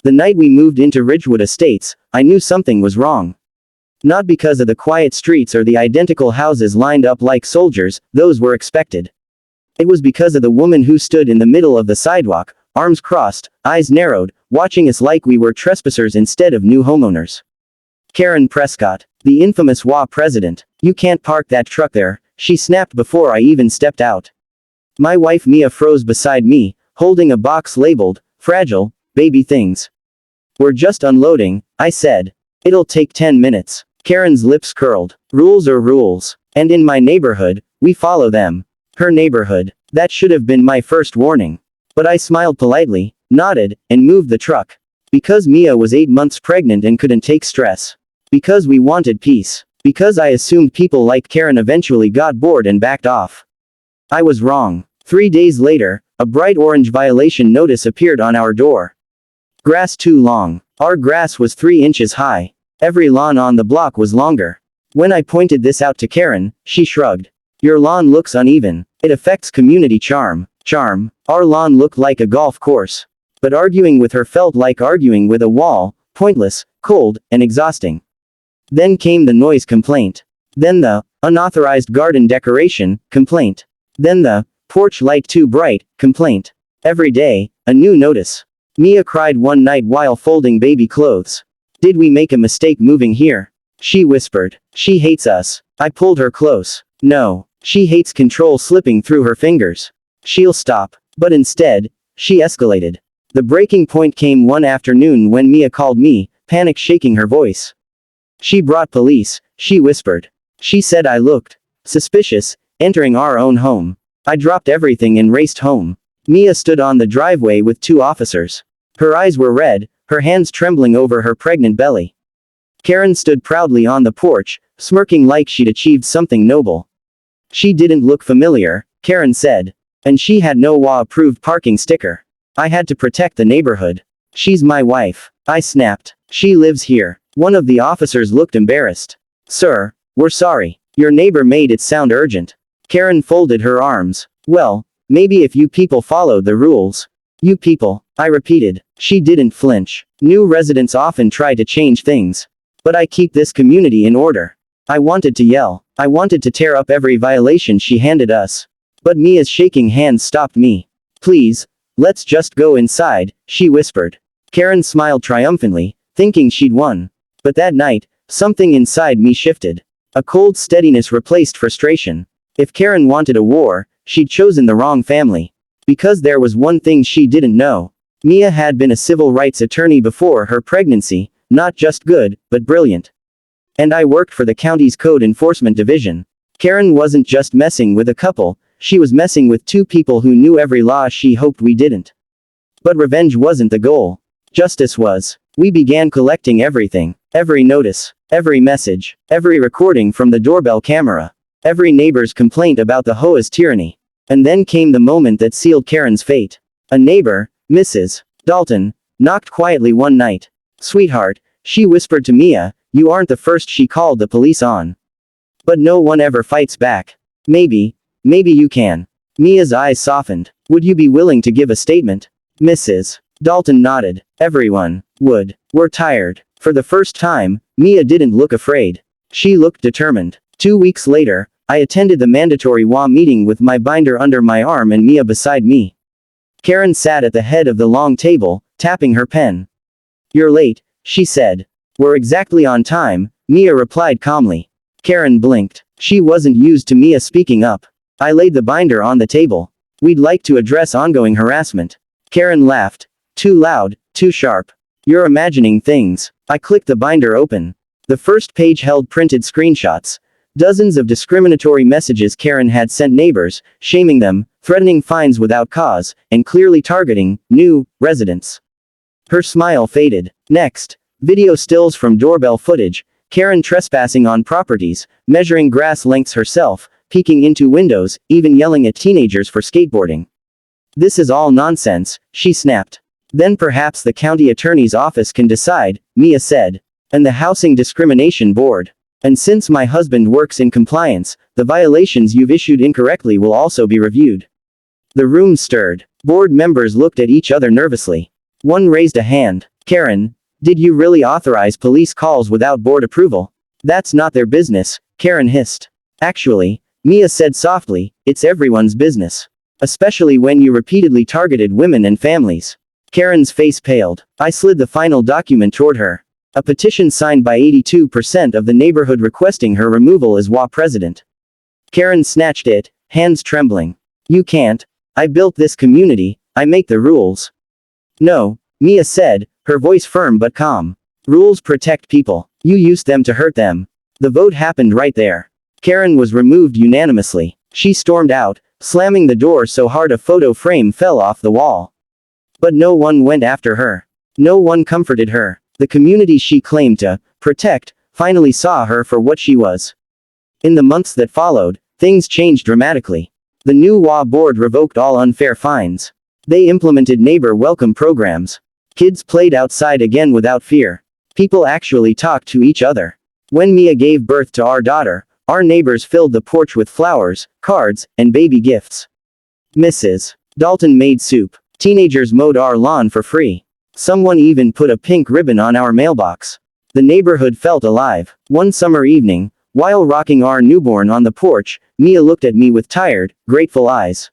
The night we moved into Ridgewood Estates, I knew something was wrong. Not because of the quiet streets or the identical houses lined up like soldiers, those were expected. It was because of the woman who stood in the middle of the sidewalk, arms crossed, eyes narrowed, watching us like we were trespassers instead of new homeowners. Karen Prescott, the infamous HOA President. "You can't park that truck there," she snapped before I even stepped out. My wife Mia froze beside me, holding a box labeled, "Fragile, baby things." "We're just unloading," I said. "It'll take 10 minutes. Karen's lips curled. "Rules are rules. And in my neighborhood, we follow them." Her neighborhood. That should have been my first warning. But I smiled politely, nodded, and moved the truck. Because Mia was 8 months pregnant and couldn't take stress. Because we wanted peace. Because I assumed people like Karen eventually got bored and backed off. I was wrong. 3 days later, a bright orange violation notice appeared on our door. Grass too long. Our grass was 3 inches high. Every lawn on the block was longer. When I pointed this out to Karen, she shrugged. "Your lawn looks uneven. It affects community charm." Charm. Our lawn looked like a golf course. But arguing with her felt like arguing with a wall, pointless, cold, and exhausting. Then came the noise complaint. Then the unauthorized garden decoration complaint. Then the porch light too bright complaint. Every day, a new notice. Mia cried one night while folding baby clothes. "Did we make a mistake moving here?" She whispered. "She hates us." I pulled her close. "No. She hates control slipping through her fingers. She'll stop." But instead, she escalated. The breaking point came one afternoon when Mia called me, panic shaking her voice. "She brought police," she whispered. "She said I looked suspicious, entering our own home." I dropped everything and raced home. Mia stood on the driveway with 2 officers. Her eyes were red, her hands trembling over her pregnant belly. Karen stood proudly on the porch, smirking like she'd achieved something noble. "She didn't look familiar," Karen said. "And she had no HOA-approved parking sticker." I had to protect the neighborhood. "She's my wife," I snapped. "She lives here." One of the officers looked embarrassed. "Sir, we're sorry. Your neighbor made it sound urgent." Karen folded her arms. "Well, maybe if you people followed the rules." "You people," I repeated. She didn't flinch. "New residents often try to change things. But I keep this community in order." I wanted to yell. I wanted to tear up every violation she handed us. But Mia's shaking hand stopped me. "Please, let's just go inside," she whispered. Karen smiled triumphantly, thinking she'd won. But that night, something inside me shifted. A cold steadiness replaced frustration. If Karen wanted a war, she'd chosen the wrong family. Because there was one thing she didn't know. Mia had been a civil rights attorney before her pregnancy, not just good, but brilliant. And I worked for the county's code enforcement division. Karen wasn't just messing with a couple, she was messing with 2 people who knew every law she hoped we didn't. But revenge wasn't the goal. Justice was. We began collecting everything. Every notice. Every message. Every recording from the doorbell camera. Every neighbor's complaint about the HOA's tyranny. And then came the moment that sealed Karen's fate. A neighbor, Mrs. Dalton, knocked quietly one night. "Sweetheart," she whispered to Mia, "you aren't the first," she called the police on. "But no one ever fights back. Maybe you can." Mia's eyes softened. "Would you be willing to give a statement?" Mrs. Dalton nodded. "Everyone would. We're tired." For the first time, Mia didn't look afraid. She looked determined. 2 weeks later, I attended the mandatory HOA meeting with my binder under my arm and Mia beside me. Karen sat at the head of the long table, tapping her pen. "You're late," she said. "We're exactly on time," Mia replied calmly. Karen blinked. She wasn't used to Mia speaking up. I laid the binder on the table. "We'd like to address ongoing harassment." Karen laughed. "Too loud, too sharp. You're imagining things." I clicked the binder open. The first page held printed screenshots. Dozens of discriminatory messages Karen had sent neighbors, shaming them, threatening fines without cause, and clearly targeting new residents. Her smile faded. Next, video stills from doorbell footage, Karen trespassing on properties, measuring grass lengths herself, peeking into windows, even yelling at teenagers for skateboarding. "This is all nonsense," she snapped. "Then perhaps the county attorney's office can decide," Mia said. "And the Housing Discrimination Board. And since my husband works in compliance, the violations you've issued incorrectly will also be reviewed." The room stirred. Board members looked at each other nervously. One raised a hand. Karen, did you really authorize police calls without board approval? That's not their business, Karen hissed. Actually, Mia said softly, it's everyone's business. Especially when you repeatedly targeted women and families. Karen's face paled. I slid the final document toward her. A petition signed by 82% of the neighborhood requesting her removal as HOA President. Karen snatched it, hands trembling. You can't. I built this community, I make the rules. No, Mia said, her voice firm but calm. Rules protect people. You used them to hurt them. The vote happened right there. Karen was removed unanimously. She stormed out, slamming the door so hard a photo frame fell off the wall. But no one went after her. No one comforted her. The community she claimed to protect finally saw her for what she was. In the months that followed, things changed dramatically. The new HOA board revoked all unfair fines. They implemented neighbor welcome programs. Kids played outside again without fear. People actually talked to each other. When Mia gave birth to our daughter, our neighbors filled the porch with flowers, cards, and baby gifts. Mrs. Dalton made soup. Teenagers mowed our lawn for free. Someone even put a pink ribbon on our mailbox. The neighborhood felt alive. One summer evening, while rocking our newborn on the porch, Mia looked at me with tired, grateful eyes.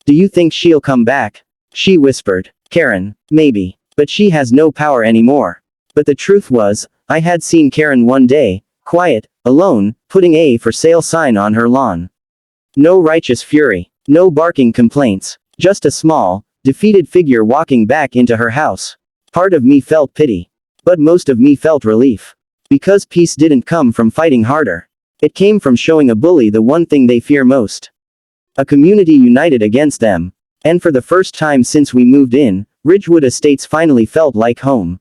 Do you think she'll come back? She whispered. Karen, maybe. But she has no power anymore. But the truth was, I had seen Karen one day, quiet, alone, putting a for sale sign on her lawn. No righteous fury. No barking complaints. Just a small, defeated figure walking back into her house. Part of me felt pity. But most of me felt relief. Because peace didn't come from fighting harder. It came from showing a bully the one thing they fear most. A community united against them. And for the first time since we moved in, Ridgewood Estates finally felt like home.